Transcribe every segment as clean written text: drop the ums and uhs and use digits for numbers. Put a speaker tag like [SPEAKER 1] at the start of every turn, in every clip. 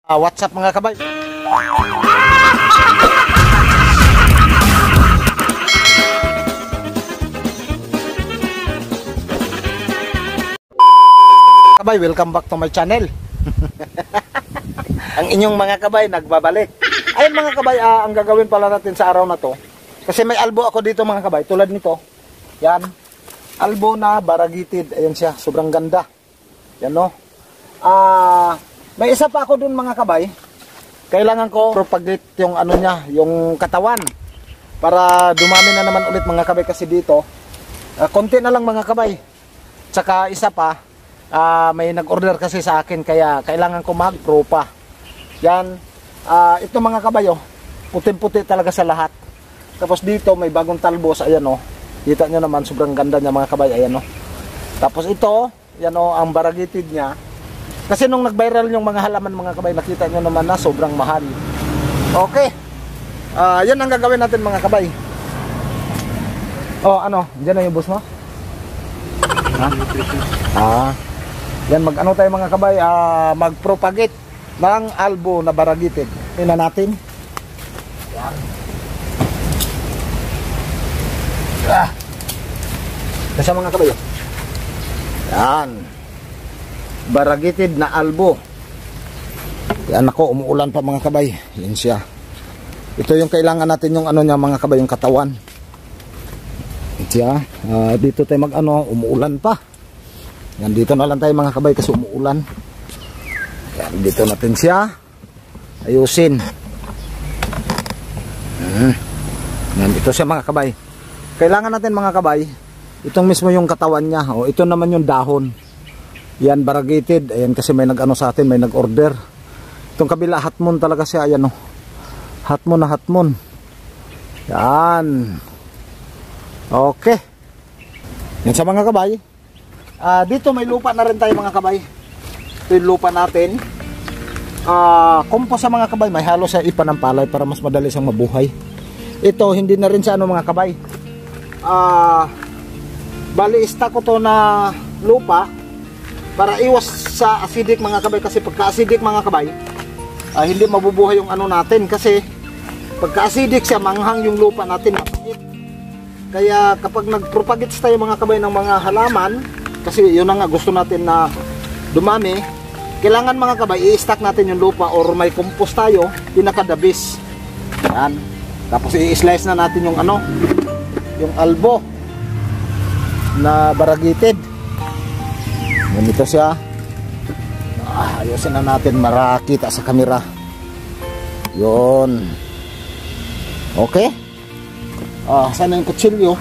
[SPEAKER 1] What's up mga kabay? Kabay, welcome back to my channel. Ang inyong mga kabay nagbabalik. Ayun mga kabay, ang gagawin pala natin sa araw na to, kasi may albo ako dito mga kabay, tulad nito. Yan, albo na baragitid. Ayan siya, sobrang ganda. Yan no. May isa pa ako dun mga kabay. Kailangan ko propagate yung ano niya, yung katawan, para dumami na naman ulit mga kabay. Kasi dito konti na lang mga kabay. Tsaka isa pa, may nag-order kasi sa akin, kaya kailangan ko mag-propa. Yan, ito mga kabay, oh, puti-puti talaga sa lahat. Tapos dito may bagong talbos, ayan oh. Kita nyo naman, sobrang ganda niya mga kabay, ayan oh. Tapos ito, yan oh, ang baragitid niya. Kasi nung nag-viral yung mga halaman mga kabay, nakita nyo naman na sobrang mahal. Okay, yan ang gagawin natin mga kabay. Oh, ano, dyan na yung bus mo? Ha? Yan, mag-ano tayo mga kabay, mag-propagate ng albo na baragitid. Tingnan natin. Yan. Kasi mga kabay, yan, baragitid na albo. Yan ako, umuulan pa mga kabay. Yan siya. Ito yung kailangan natin, yung ano niya mga kabay, yung katawan. Yan siya. Dito tayo mag-ano, umuulan pa. Yan, dito na lang tayo mga kabay kasi umuulan. Yan, dito natin siya ayusin. Yan, ito siya mga kabay. Kailangan natin mga kabay, itong mismo yung katawan niya. O, ito naman yung dahon. Yan, baragitid. Ayan, kasi may nag-ano sa atin, may nag-order. Itong kabila, hatmon talaga siya. Ayan o. Hatmon na hatmon. Yan. Okay. Yan sa mga kabay. Dito may lupa na rin tayo mga kabay. Ito yung lupa natin. Compost sa mga kabay. May halo sa ipa ng palay para mas madali siyang mabuhay. Ito, hindi na rin sa ano mga kabay. Bali, stock ko to na lupa para iwas sa acidic mga kabay. Kasi pagka acidic mga kabay, hindi mabubuhay yung ano natin. Kasi pagka acidic siya, manghang yung lupa natin, mapait. Kaya kapag nagpropagate tayo mga kabay ng mga halaman, kasi yun na nga gusto natin na dumami, kailangan mga kabay i-stack natin yung lupa or may compost tayo, pinakadabis. Yan. Tapos i-slice na natin yung ano, yung albo na baragitid. Ganito siya. Ayusin na natin, marakita sa camera. Yun. Okay. Sana yung kutsilyo.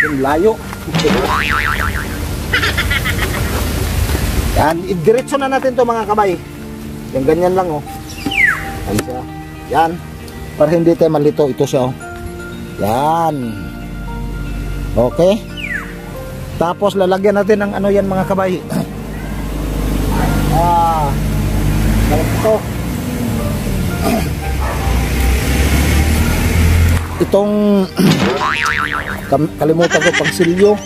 [SPEAKER 1] Yung layo. Yan, idiretso na natin to mga kabay. Yung ganyan lang oh. Yan siya. Yan. Para hindi tayo malito, ito siya oh. Yan. Okay. Tapos lalagyan natin ng ano yan mga kabay. Ito. Itong kalimutan ko, pangsilyo.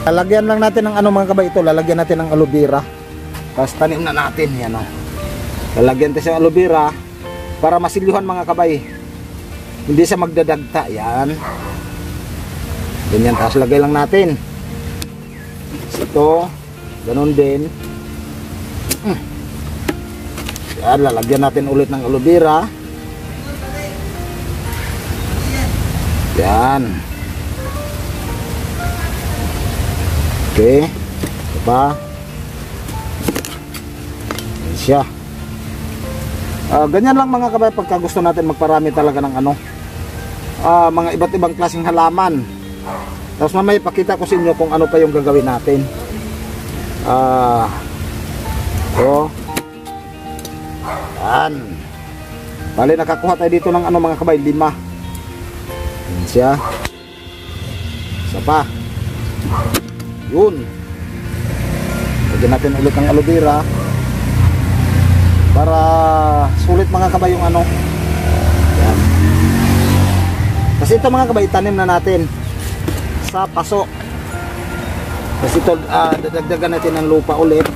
[SPEAKER 1] Lalagyan lang natin ng ano mga kabay, ito lalagyan natin ng aloe vera. Tapos tanim na natin yan oh. Lalagyan tayo ng aloe vera para masilyuhan mga kabay, hindi siya magdadagta. Yan, ganyan. Tapos lagay lang natin ito, ganun din. Yan, lalagyan natin ulit ng aloe vera. Yan. Okay, diba? Yan siya. Ganyan lang mga kabay pagka gusto natin magparami talaga ng ano, mga iba't ibang klaseng halaman. Tapos mamaya ipakita ko sa inyo kung ano pa yung gagawin natin. Yan. Bali nakakuha tayo dito ng ano mga kabay, 5. Yan siya. Isa pa. Yun. Lagyan natin ulit ng aloe vera para sulit mga kabay yung ano. Yan. Kasi ito mga kabay, tanim na natin sa paso. Kasi ito, dadagdagan natin ng lupa ulit.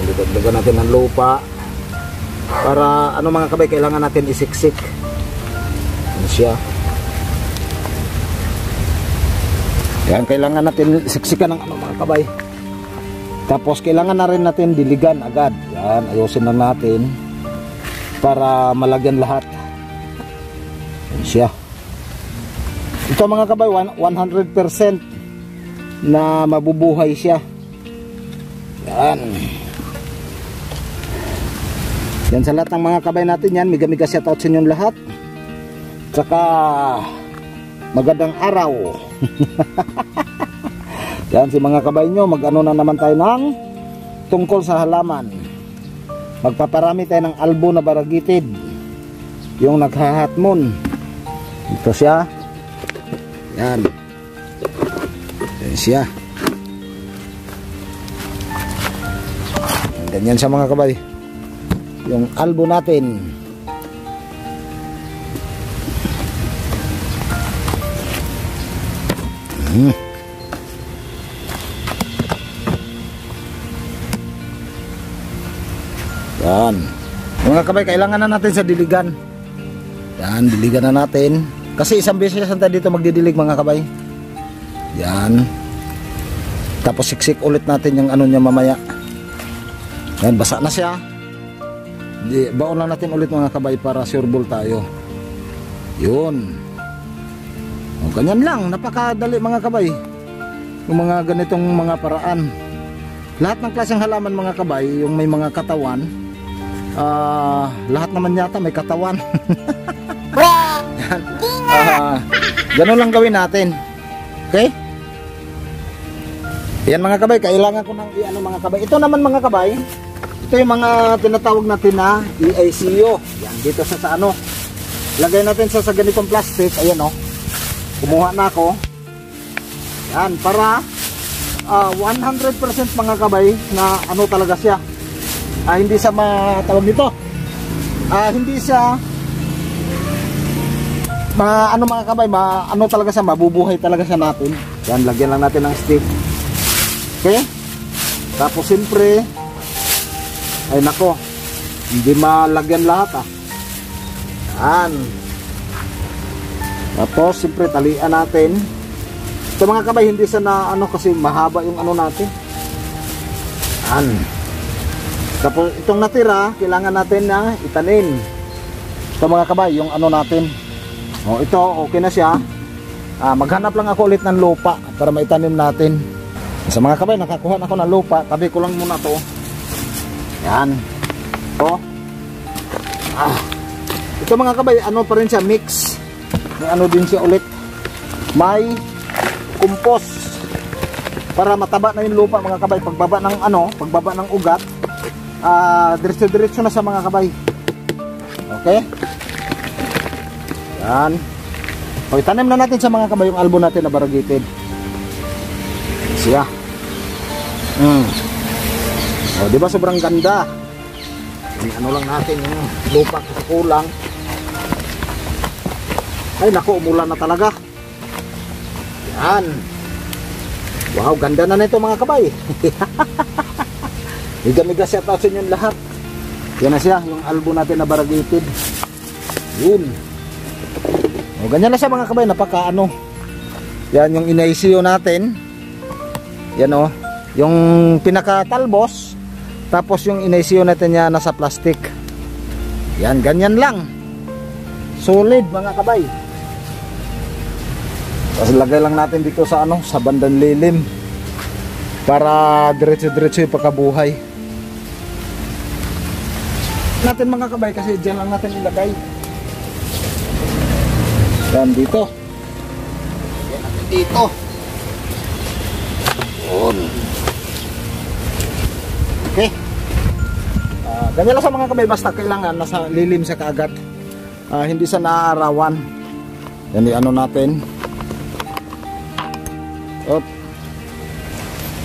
[SPEAKER 1] Dadagdagan natin ng lupa. Para ano mga kabay, kailangan natin isiksik. Ano siya? Yan, kailangan natin siksikan ng ano mga kabay. Tapos kailangan na rin natin diligan agad. Yan, ayusin lang natin para malagyan lahat. Yan siya. Ito mga kabay, 100% na mabubuhay siya. Yan. Yan sa lahat ng mga kabay natin yan. Miga-miga shout out sa inyong lahat. Tsaka magandang araw. Yan si mga kabay nyo. Mag-ano na naman tayo ng tungkol sa halaman. Magpaparami tayo ng albo na baragitid. Yung naghahatmon. Ito siya. Yan. Yan siya. Ganyan siya mga kabay. Yung albo natin. Yan. Mga kabay, kailangan na natin sa diligan. Yan, diligan na natin. Kasi isang beses na tayo dito magdidilig mga kabay. Yan. Tapos siksik ulit natin yung ano niya mamaya. Yan, basa na siya. Baon lang natin ulit mga kabay para sureball tayo. Yun. O, ganyan lang, napakadali mga kabay. Yung mga ganitong mga paraan. Lahat ng klaseng halaman mga kabay, yung may mga katawan, lahat naman yata may katawan. Ganun lang gawin natin. Okay? Yan mga kabay, kailangan ko ng ano mga kabay. Ito naman mga kabay, ito yung mga tinatawag natin na EICU. Yan, dito sa ano. Lagay natin sa ganitong plastic. Ayan o. Kumuha na ako. Yan, para 100% mga kabay na ano talaga siya. Hindi siya matawag nito. Hindi siya ano mga kabay, ano talaga siya, mabubuhay talaga siya natin. Yan, lagyan lang natin ng stick. Okay? Tapos siyempre, ay nako, hindi malagyan lahat Yan. Tapos siyempre talian natin. Ito mga kabay, hindi siya na ano kasi mahaba yung ano natin. Yan. Tapos itong natira, kailangan natin na itanim. Ito mga kabay, yung ano natin. O ito, okay na siya. Maghanap lang ako ulit ng lupa para maitanim natin. Sa mga kabay, nakakuha na ako ng lupa. Tabi ko lang muna to. Yan. Ito. Ito mga kabay, ano pa rin siya, mix. May ano din siya ulit. May compost. Para mataba na yung lupa mga kabay. Pagbaba ng ano, pagbaba ng ugat, diretso-diretso na sa mga kabay. Okay? Yan. O, itanim na natin sa mga kabay yung albo natin na baragitid. Siya. O, di ba sobrang ganda? Ano lang natin yung lupa kasi kulang. Ay naku, umulan na talaga. Yan. Wow, ganda na nito mga kabay. Miga-miga shout out sa inyo lahat. Yan na siya, yung albo natin na baragitid. Yun. O, ganyan na siya mga kabay, napaka ano. Yan yung inaisiyo natin. Yan o, yung pinakatalbos. Tapos yung inaisiyo natin niya nasa plastic. Yan, ganyan lang. Solid mga kabay. Tapos lagay lang natin dito sa ano, sa bandang lilim. Para diretso-diretso yung pagkabuhay. Natin mga kabay kasi dyan lang natin ilagay. Yan dito. Yan natin dito. Yun. Okay. Ganyan lang sa mga kabay, basta kailangan nasa lilim sa kaagad. Hindi sa naaarawan. Yan ano natin. Op.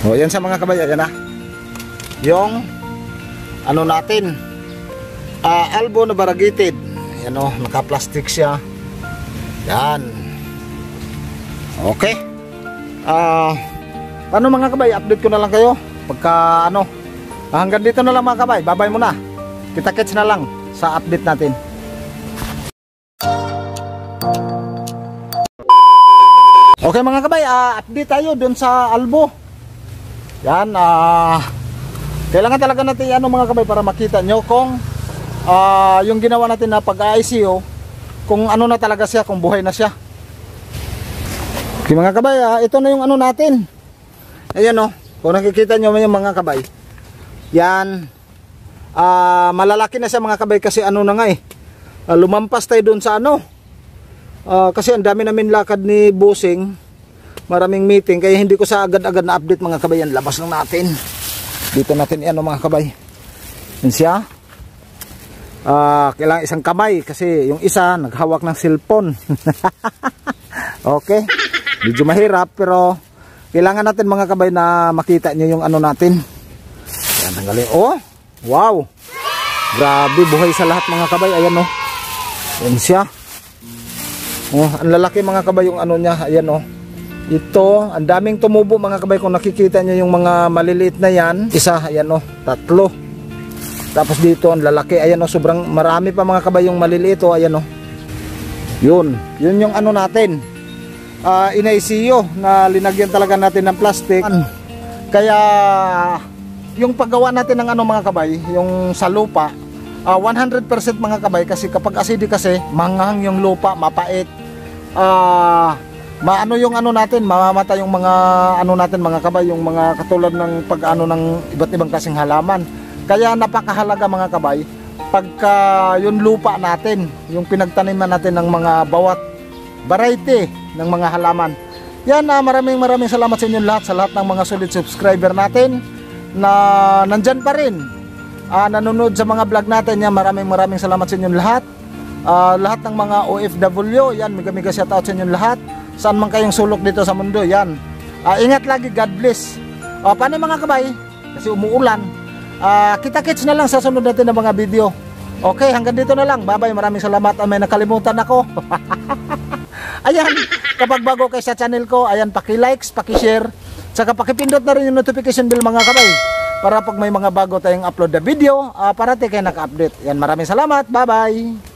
[SPEAKER 1] O yan sa mga kabay, yan na. Yung ano natin, albo na baragitid. Yan o, naka-plastic siya. Yan. Okay. Paano mga kabay, update ko na lang kayo pagka ano. Hanggang dito na lang mga kabay, babay muna. Kita-kits na lang sa update natin. Okay mga kabay, update tayo dun sa albo. Yan, kailangan talaga natin ano mga kabay para makita nyo kung yung ginawa natin na pag-ICO, kung ano na talaga siya, kung buhay na siya. Okay mga kabay, ito na yung ano natin. Ayan o, kung nakikita nyo yung mga kabay, yan, malalaki na siya mga kabay kasi ano na nga lumampas tayo dun sa ano, kasi ang dami namin lakad ni Bossing, maraming meeting, kaya hindi ko sa agad-agad na update mga kabay. Yan, labas lang natin dito natin yan mga kabay. Yan siya, kailangan isang kamay kasi yung isa naghawak ng cellphone. Okay, medyo mahirap pero kailangan natin mga kabay na makita nyo yung ano natin. Yan, tanggalin. Oh, wow, grabe, buhay sa lahat mga kabay. Ayan o, yan siya. Oh, ang lalaki mga kabay yung ano niya. Ayan o, ito, ang daming tumubo mga kabay. Kung nakikita nyo yung mga maliliit na yan, isa, ayan o, 3. Tapos dito ang lalaki, ayan o, sobrang marami pa mga kabay yung maliliit o. Ayan o, yun yung ano natin, in-ICO na linagyan talaga natin ng plastic. Kaya yung paggawa natin ng ano mga kabay, yung sa lupa, 100% mga kabay, kasi kapag acidic kasi, manghang yung lupa, mapait, maano yung ano natin, mamamatay yung mga ano natin mga kabay, yung mga katulad ng pag-ano ng iba't ibang kasing halaman. Kaya napakahalaga mga kabay, pagka yung lupa natin, yung pinagtaniman natin ng mga bawat variety ng mga halaman. Yan, maraming salamat sa inyo lahat, sa lahat ng mga solid subscriber natin na nandyan pa rin, nanonood sa mga vlog natin. Yan, maraming salamat sa inyo lahat. Lahat ng mga OFW, yan, mega shoutout sa inyo lahat, saan man kayong sulok dito sa mundo. Yan, ingat lagi, God bless. Paano mga kabay, kasi umuulan. Kita-kits na lang sa sunod natin ng mga video. Okay, hanggang dito na lang, bye bye, maraming salamat. May nakalimutan ako. Ayan, kapag bago kayo sa channel ko, ayan, paki-likes, paki-share, saka paki-pindot na rin yung notification bell mga kabay, para pag may mga bago tayong upload na video, parati kayo naka-update. Yan, maraming salamat, bye bye.